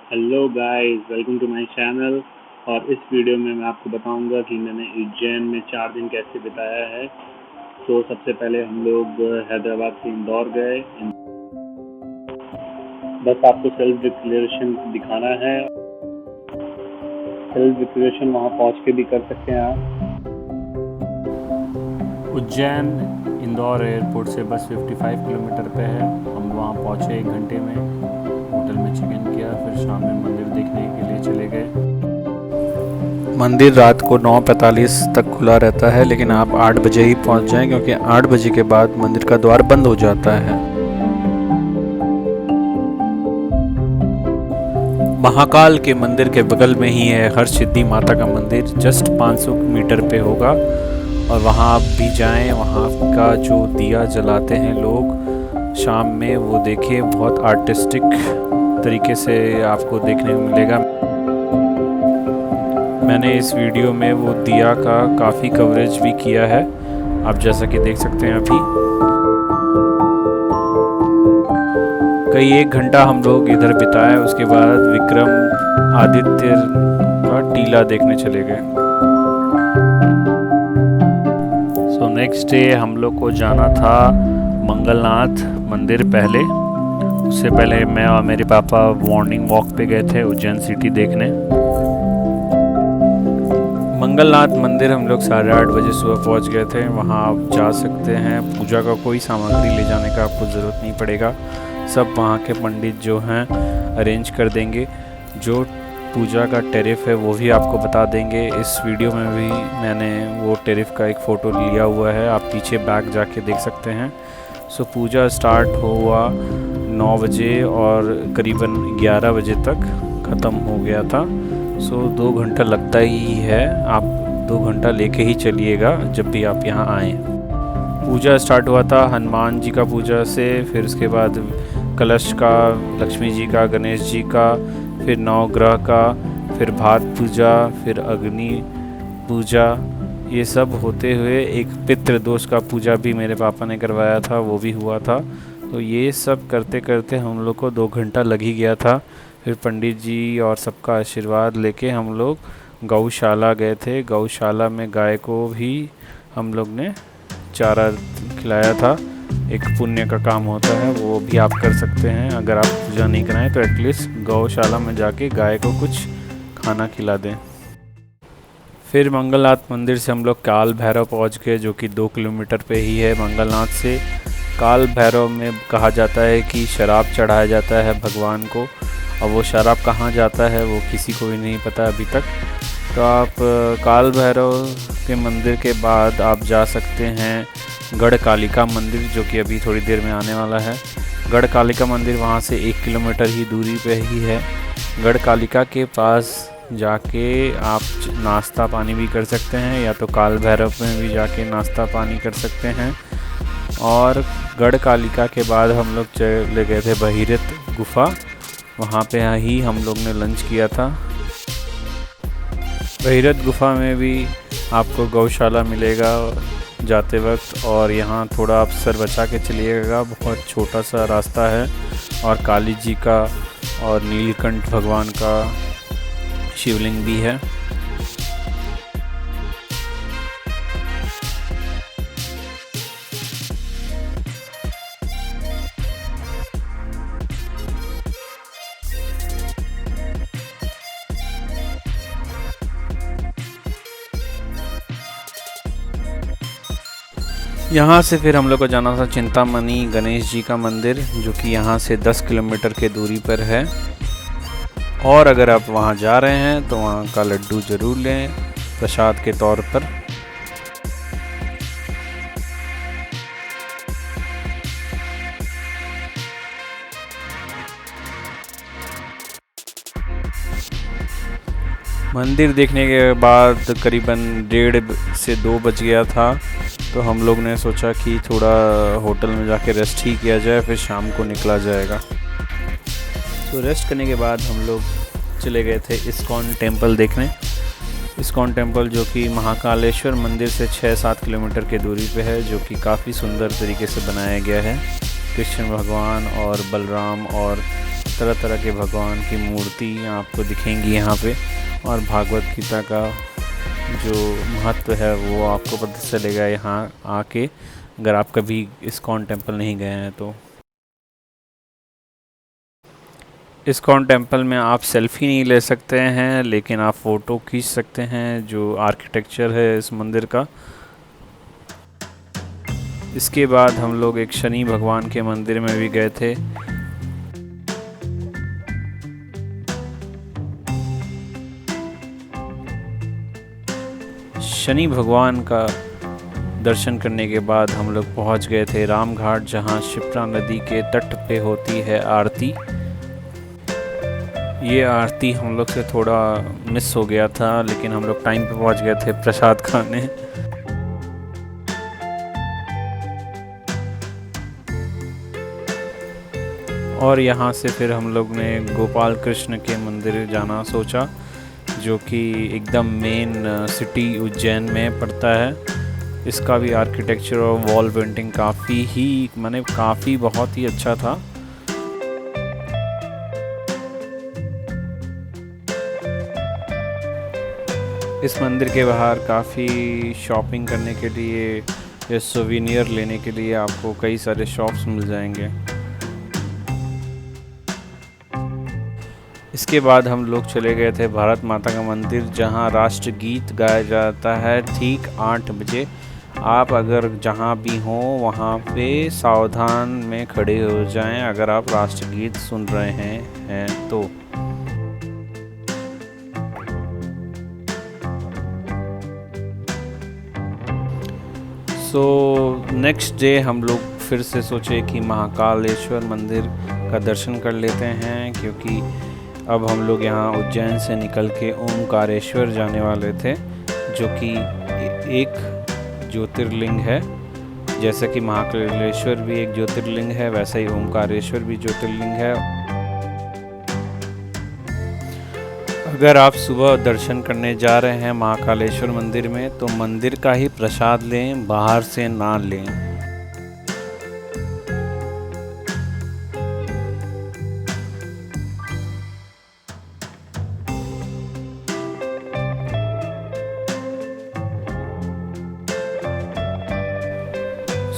Hello guys, welcome to my channel. और इस video में मैं आपको बताऊंगा कि मैंने उज्जैन में 4 दिन कैसे बिताया है। तो सबसे पहले हम लोग हैदराबाद से इंदौर गए। बस आपको सेल्फ डिक्लेरेशन दिखाना है। सेल्फ डिक्लेरेशन वहाँ पहुँच के भी कर सकते हैं आप। उज्जैन इंदौर एयरपोर्ट से बस 55 किलोमीटर पे है। हम वहाँ पहुँचे 1 घंटे में, होटल में चेक इन किया, फिर शाम में मंदिर देखने के लिए चले गए। मंदिर रात को 9:45 तक खुला रहता है, लेकिन आप 8 बजे ही पहुंच जाएं क्योंकि 8 बजे के बाद मंदिर का द्वार बंद हो जाता है। महाकाल के मंदिर के बगल में ही है हरसिद्धि माता का मंदिर, जस्ट 500 मीटर पे होगा। और वहाँ आप भी जाएं, वहाँ का जो दिया जलाते हैं लोग शाम में, वो देखिए, बहुत आर्टिस्टिक तरीके से आपको देखने को मिलेगा। मैंने इस वीडियो में वो दिया का काफ़ी कवरेज भी किया है, आप जैसा कि देख सकते हैं। अभी कई 1 घंटा हम लोग इधर बिताए, उसके बाद विक्रम आदित्य का टीला देखने चले गए। सो नेक्स्ट डे हम लोग को जाना था मंगलनाथ मंदिर। उससे पहले मैं और मेरे पापा मॉर्निंग वॉक पे गए थे उज्जैन सिटी देखने। मंगलनाथ मंदिर हम लोग 8:30 बजे सुबह पहुंच गए थे। वहां आप जा सकते हैं, पूजा का कोई सामग्री ले जाने का आपको ज़रूरत नहीं पड़ेगा, सब वहां के पंडित जो हैं अरेंज कर देंगे। जो पूजा का टैरिफ है वो भी आपको बता देंगे। इस वीडियो में भी मैंने वो टैरिफ का एक फ़ोटो लिया हुआ है, आप पीछे बैक जाके देख सकते हैं। सो पूजा स्टार्ट हुआ 9 बजे और करीबन 11 बजे तक ख़त्म हो गया था। सो 2 घंटा लगता ही है, आप 2 घंटा लेके ही चलिएगा जब भी आप यहाँ आएँ। पूजा स्टार्ट हुआ था हनुमान जी का पूजा से, फिर उसके बाद कलश का, लक्ष्मी जी का, गणेश जी का, फिर नवग्रह का, फिर भात पूजा, फिर अग्नि पूजा, ये सब होते हुए एक पितृ दोष का पूजा भी मेरे पापा ने करवाया था, वो भी हुआ था। तो ये सब करते करते हम लोग को 2 घंटा लग ही गया था। फिर पंडित जी और सबका आशीर्वाद लेके हम लोग गौशाला गए थे। गौशाला में गाय को भी हम लोग ने चारा खिलाया था। एक पुण्य का काम होता है, वो भी आप कर सकते हैं। अगर आप पूजा नहीं कराएं तो एटलीस्ट गौशाला में जाके गाय को कुछ खाना खिला दें। फिर मंगलनाथ मंदिर से हम लोग काल भैरव पहुंच गए, जो कि 2 किलोमीटर पे ही है मंगलनाथ से। काल भैरव में कहा जाता है कि शराब चढ़ाया जाता है भगवान को, और वो शराब कहाँ जाता है वो किसी को भी नहीं पता अभी तक। तो आप काल भैरव के मंदिर के बाद आप जा सकते हैं गढ़ कालिका मंदिर, जो कि अभी थोड़ी देर में आने वाला है। गढ़ कालिका मंदिर वहाँ से 1 किलोमीटर ही दूरी पे ही है। गढ़ कालिका के पास जाके आप नाश्ता पानी भी कर सकते हैं, या तो काल भैरव में भी जाके नाश्ता पानी कर सकते हैं। और गढ़ कालिका के बाद हम लोग चले गए थे भगीरथ गुफा, वहाँ पे ही हम लोग ने लंच किया था। भगीरथ गुफा में भी आपको गौशाला मिलेगा जाते वक्त, और यहाँ थोड़ा आप सर बचा के चलिएगा, बहुत छोटा सा रास्ता है। और काली जी का और नीलकंठ भगवान का शिवलिंग भी है। यहाँ से फिर हम लोग को जाना था चिंतामणि गणेश जी का मंदिर, जो कि यहाँ से 10 किलोमीटर के दूरी पर है। और अगर आप वहाँ जा रहे हैं तो वहाँ का लड्डू ज़रूर लें प्रसाद के तौर पर। मंदिर देखने के बाद करीबन 1:30 से 2 बज गया था, तो हम लोग ने सोचा कि थोड़ा होटल में जाके रेस्ट ही किया जाए, फिर शाम को निकला जाएगा। तो रेस्ट करने के बाद हम लोग चले गए थे इस्कॉन टेम्पल देखने। इस्कॉन टेम्पल जो कि महाकालेश्वर मंदिर से 6-7 किलोमीटर की दूरी पे है, जो कि काफ़ी सुंदर तरीके से बनाया गया है। कृष्ण भगवान और बलराम और तरह तरह के भगवान की मूर्ति आपको दिखेंगी यहाँ पे, और भागवत गीता का जो महत्व है वो आपको पता चलेगा यहाँ आके, अगर आप कभी इस्कॉन टेम्पल नहीं गए हैं तो। इस्कॉन टेम्पल में आप सेल्फ़ी नहीं ले सकते हैं, लेकिन आप फ़ोटो खींच सकते हैं जो आर्किटेक्चर है इस मंदिर का। इसके बाद हम लोग एक शनि भगवान के मंदिर में भी गए थे। शनि भगवान का दर्शन करने के बाद हम लोग पहुंच गए थे रामघाट, जहां शिप्रा नदी के तट पे होती है आरती। ये आरती हम लोग से थोड़ा मिस हो गया था, लेकिन हम लोग टाइम पे पहुंच गए थे प्रसाद खाने। और यहाँ से फिर हम लोग ने गोपाल कृष्ण के मंदिर जाना सोचा, जो कि एकदम मेन सिटी उज्जैन में पड़ता है। इसका भी आर्किटेक्चर और वॉल पेंटिंग काफ़ी बहुत ही अच्छा था। इस मंदिर के बाहर काफ़ी शॉपिंग करने के लिए या सोवेनियर लेने के लिए आपको कई सारे शॉप्स मिल जाएंगे। इसके बाद हम लोग चले गए थे भारत माता का मंदिर, जहां राष्ट्रगीत गाया जाता है ठीक 8 बजे। आप अगर जहां भी हों वहां पे सावधान में खड़े हो जाएं अगर आप राष्ट्रगीत सुन रहे हैं तो। नेक्स्ट डे हम लोग फिर से सोचे कि महाकालेश्वर मंदिर का दर्शन कर लेते हैं, क्योंकि अब हम लोग यहाँ उज्जैन से निकल के ओमकारेश्वर जाने वाले थे, जो कि एक ज्योतिर्लिंग है। जैसा कि महाकालेश्वर भी एक ज्योतिर्लिंग है, वैसा ही ओमकारेश्वर भी ज्योतिर्लिंग है। अगर आप सुबह दर्शन करने जा रहे हैं महाकालेश्वर मंदिर में, तो मंदिर का ही प्रसाद लें, बाहर से ना लें।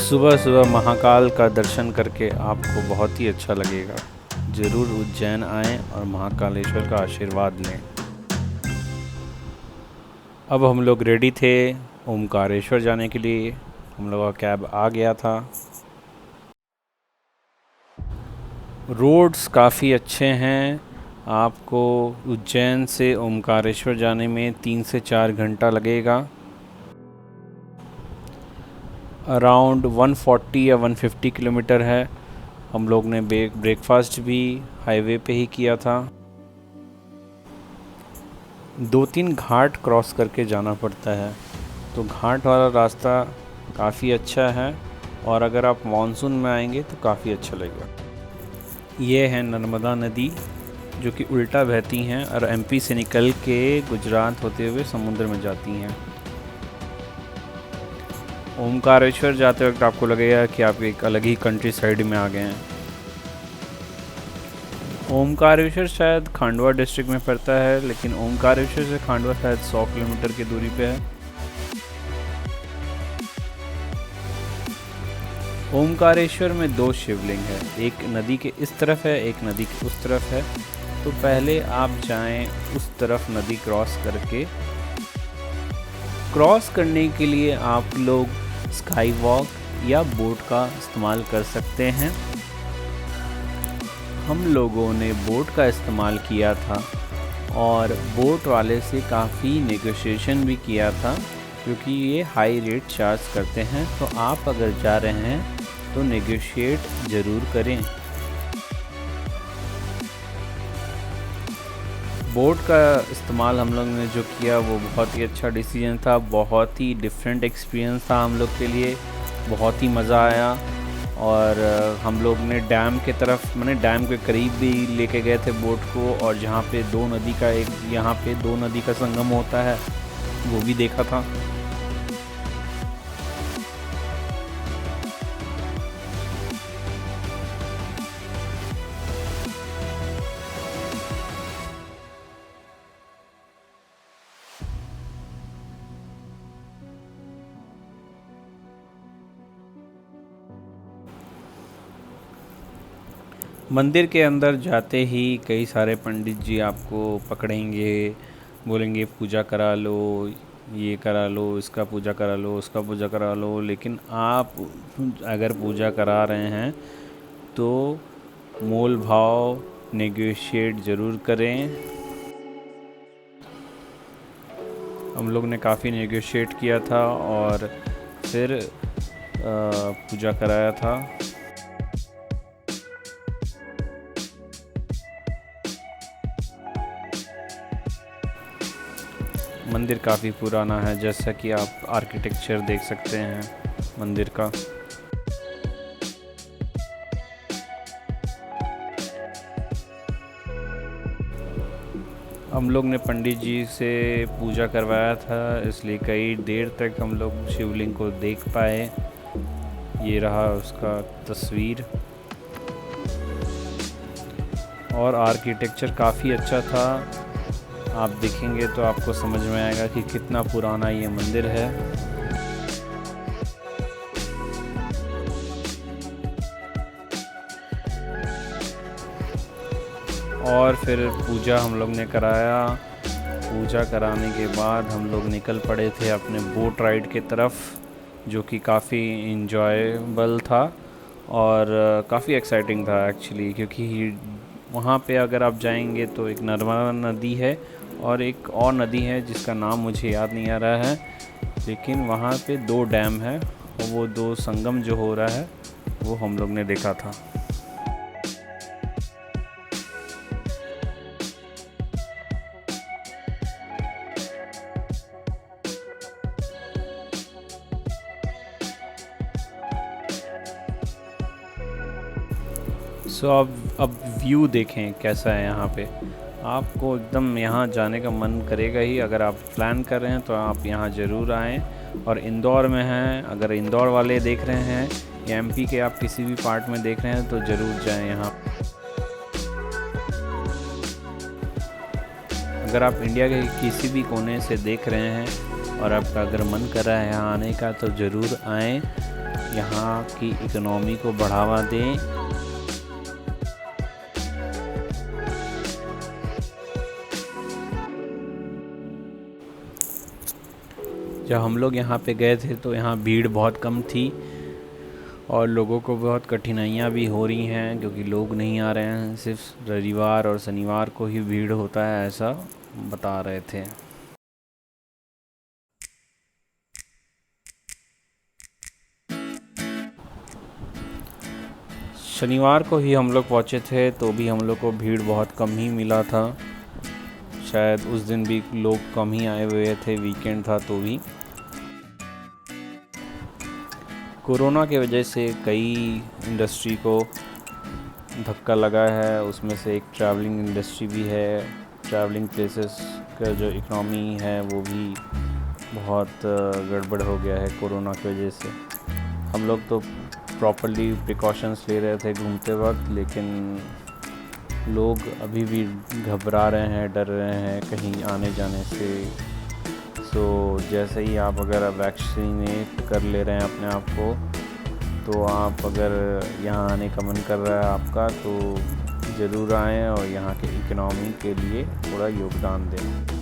सुबह सुबह महाकाल का दर्शन करके आपको बहुत ही अच्छा लगेगा। ज़रूर उज्जैन आएं और महाकालेश्वर का आशीर्वाद लें। अब हम लोग रेडी थे ओमकारेश्वर जाने के लिए। हम लोग का कैब आ गया था। रोड्स काफ़ी अच्छे हैं। आपको उज्जैन से ओमकारेश्वर जाने में 3 से 4 घंटा लगेगा। अराउंड 140 या 150 किलोमीटर है। हम लोग ने ब्रेकफास्ट भी हाईवे पे ही किया था। 2-3 घाट क्रॉस करके जाना पड़ता है, तो घाट वाला रास्ता काफ़ी अच्छा है, और अगर आप मानसून में आएंगे तो काफ़ी अच्छा लगेगा। ये है नर्मदा नदी, जो कि उल्टा बहती हैं और एमपी से निकल के गुजरात होते हुए समुद्र में जाती हैं। ओमकारेश्वर जाते वक्त आपको लगेगा कि आप एक अलग ही कंट्री साइड में आ गए हैं। ओमकारेश्वर शायद खांडवा डिस्ट्रिक्ट में पड़ता है, लेकिन ओमकारेश्वर से खांडवा शायद 100 किलोमीटर की दूरी पे है। ओमकारेश्वर में 2 शिवलिंग है, एक नदी के इस तरफ है, एक नदी के उस तरफ है। तो पहले आप जाएं उस तरफ नदी क्रॉस करके। क्रॉस करने के लिए आप लोग स्काई वॉक या बोट का इस्तेमाल कर सकते हैं। हम लोगों ने बोट का इस्तेमाल किया था, और बोट वाले से काफ़ी नेगोशिएशन भी किया था, क्योंकि ये हाई रेट चार्ज करते हैं। तो आप अगर जा रहे हैं तो नेगोशिएट ज़रूर करें। बोट का इस्तेमाल हम लोग ने जो किया वो बहुत ही अच्छा डिसीजन था। बहुत ही डिफरेंट एक्सपीरियंस था हम लोग के लिए, बहुत ही मज़ा आया। और हम लोग ने डैम के तरफ, डैम के करीब भी लेके गए थे बोट को, और जहाँ पे यहाँ पे दो नदी का संगम होता है वो भी देखा था। मंदिर के अंदर जाते ही कई सारे पंडित जी आपको पकड़ेंगे, बोलेंगे पूजा करा लो, ये करा लो, इसका पूजा करा लो, उसका पूजा करा लो। लेकिन आप अगर पूजा करा रहे हैं तो मोल भाव नेगोशिएट ज़रूर करें। हम लोग ने काफ़ी नेगोशिएट किया था और फिर पूजा कराया था। मंदिर काफ़ी पुराना है, जैसा कि आप आर्किटेक्चर देख सकते हैं मंदिर का। हम लोग ने पंडित जी से पूजा करवाया था, इसलिए कई देर तक हम लोग शिवलिंग को देख पाए। ये रहा उसका तस्वीर और आर्किटेक्चर काफ़ी अच्छा था। आप देखेंगे तो आपको समझ में आएगा कि कितना पुराना ये मंदिर है। और फिर पूजा हम लोग ने कराया। पूजा कराने के बाद हम लोग निकल पड़े थे अपने बोट राइड के तरफ, जो कि काफ़ी इंजॉयबल था और काफ़ी एक्साइटिंग था एक्चुअली, क्योंकि वहाँ पे अगर आप जाएंगे तो एक नर्मदा नदी है और एक और नदी है जिसका नाम मुझे याद नहीं आ रहा है, लेकिन वहाँ पे 2 डैम है और वो 2 संगम जो हो रहा है वो हम लोग ने देखा था। सो अब व्यू देखें कैसा है यहाँ पे। आपको एकदम यहाँ जाने का मन करेगा ही। अगर आप प्लान कर रहे हैं तो आप यहाँ ज़रूर आएँ। और इंदौर में हैं, अगर इंदौर वाले देख रहे हैं या एमपी के आप किसी भी पार्ट में देख रहे हैं तो ज़रूर जाएं यहाँ। अगर आप इंडिया के किसी भी कोने से देख रहे हैं और आपका अगर मन कर रहा है यहाँ आने का तो ज़रूर आएँ। यहाँ की इकोनॉमी को बढ़ावा दें। जब हम लोग यहाँ पे गए थे तो यहाँ भीड़ बहुत कम थी और लोगों को बहुत कठिनाइयाँ भी हो रही हैं, क्योंकि लोग नहीं आ रहे हैं। सिर्फ रविवार और शनिवार को ही भीड़ होता है, ऐसा बता रहे थे। शनिवार को ही हम लोग पहुँचे थे तो भी हम लोग को भीड़ बहुत कम ही मिला था। शायद उस दिन भी लोग कम ही आए हुए थे, वीकेंड था तो भी। कोरोना की वजह से कई इंडस्ट्री को धक्का लगा है, उसमें से एक ट्रैवलिंग इंडस्ट्री भी है। ट्रैवलिंग प्लेसेस का जो इकनॉमी है वो भी बहुत गड़बड़ हो गया है कोरोना की वजह से। हम लोग तो प्रॉपर्ली प्रिकॉशंस ले रहे थे घूमते वक्त, लेकिन लोग अभी भी घबरा रहे हैं, डर रहे हैं कहीं आने जाने से। सो जैसे ही आप अगर वैक्सीनेट कर ले रहे हैं अपने आप को, तो आप अगर यहाँ आने का मन कर रहा है आपका तो ज़रूर आएँ और यहाँ के इकोनॉमी के लिए थोड़ा योगदान दें।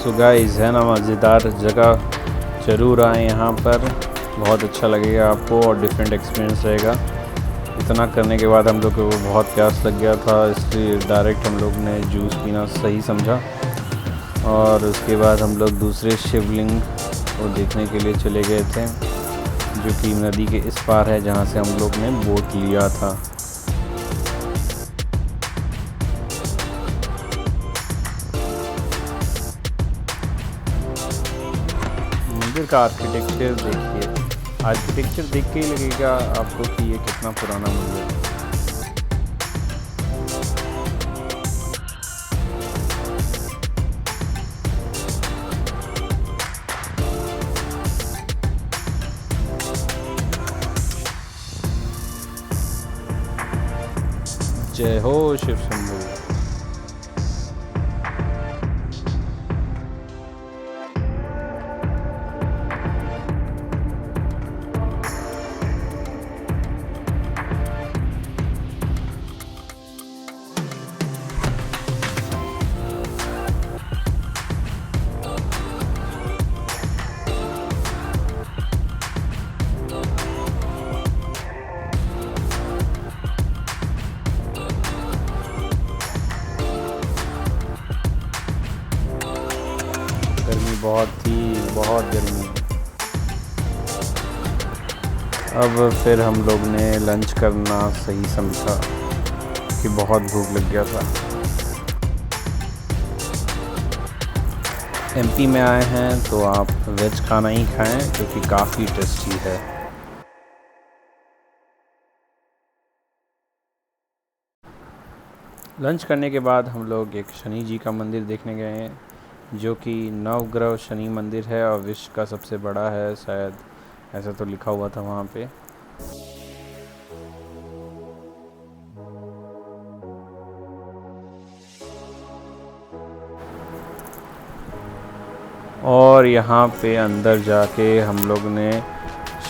सो गाइस, है ना मज़ेदार जगह, ज़रूर आएँ यहाँ पर, बहुत अच्छा लगेगा आपको और डिफरेंट एक्सपीरियंस रहेगा। इतना करने के बाद हम लोग को बहुत प्यास लग गया था, इसलिए डायरेक्ट हम लोग ने जूस पीना सही समझा और उसके बाद हम लोग दूसरे शिवलिंग को देखने के लिए चले गए थे, जो कि नदी के इस पार है जहाँ से हम लोग ने बोट लिया था। मंदिर का आर्किटेक्चर देखिए, आर्किटेक्चर देख के ही लगेगा आपको कि ये कितना पुराना मंदिर है। जय हो शिव शंभू। गर्मी बहुत गर्मी। अब फिर हम लोग ने लंच करना सही समझा कि बहुत भूख लग गया था। एमपी में आए हैं तो आप वेज खाना ही खाएं, क्योंकि काफ़ी टेस्टी है। लंच करने के बाद हम लोग एक शनि जी का मंदिर देखने गए हैं, जो कि नवग्रह शनि मंदिर है और विश्व का सबसे बड़ा है, शायद ऐसा तो लिखा हुआ था वहाँ पे। और यहाँ पे अंदर जाके हम लोग ने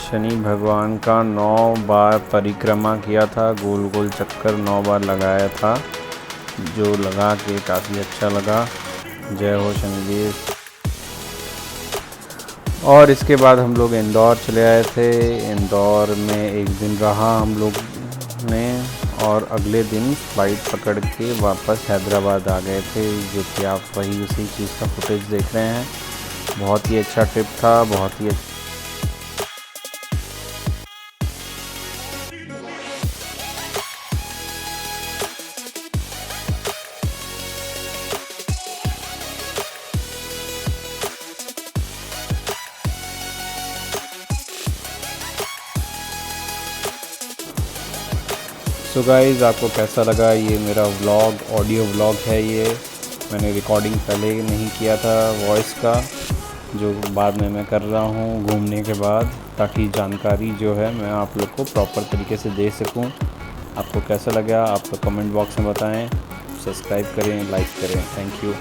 शनि भगवान का 9 बार परिक्रमा किया था, गोल गोल चक्कर 9 बार लगाया था, जो लगा के काफ़ी अच्छा लगा। जय हो शनिदेव। और इसके बाद हम लोग इंदौर चले आए थे। इंदौर में एक दिन रहा हम लोग ने और अगले दिन फ़्लाइट पकड़ के वापस हैदराबाद आ गए थे, जो कि आप वही उसी चीज़ का फुटेज देख रहे हैं। बहुत ही अच्छा ट्रिप था, बहुत ही सो गाइज़, आपको कैसा लगा ये मेरा व्लॉग? ऑडियो व्लॉग है ये, मैंने रिकॉर्डिंग पहले नहीं किया था वॉइस का, जो बाद में मैं कर रहा हूँ घूमने के बाद, ताकि जानकारी जो है मैं आप लोग को प्रॉपर तरीके से दे सकूँ। आपको कैसा लगा आप तो कमेंट बॉक्स में बताएं। सब्सक्राइब करें, लाइक करें। Thank you.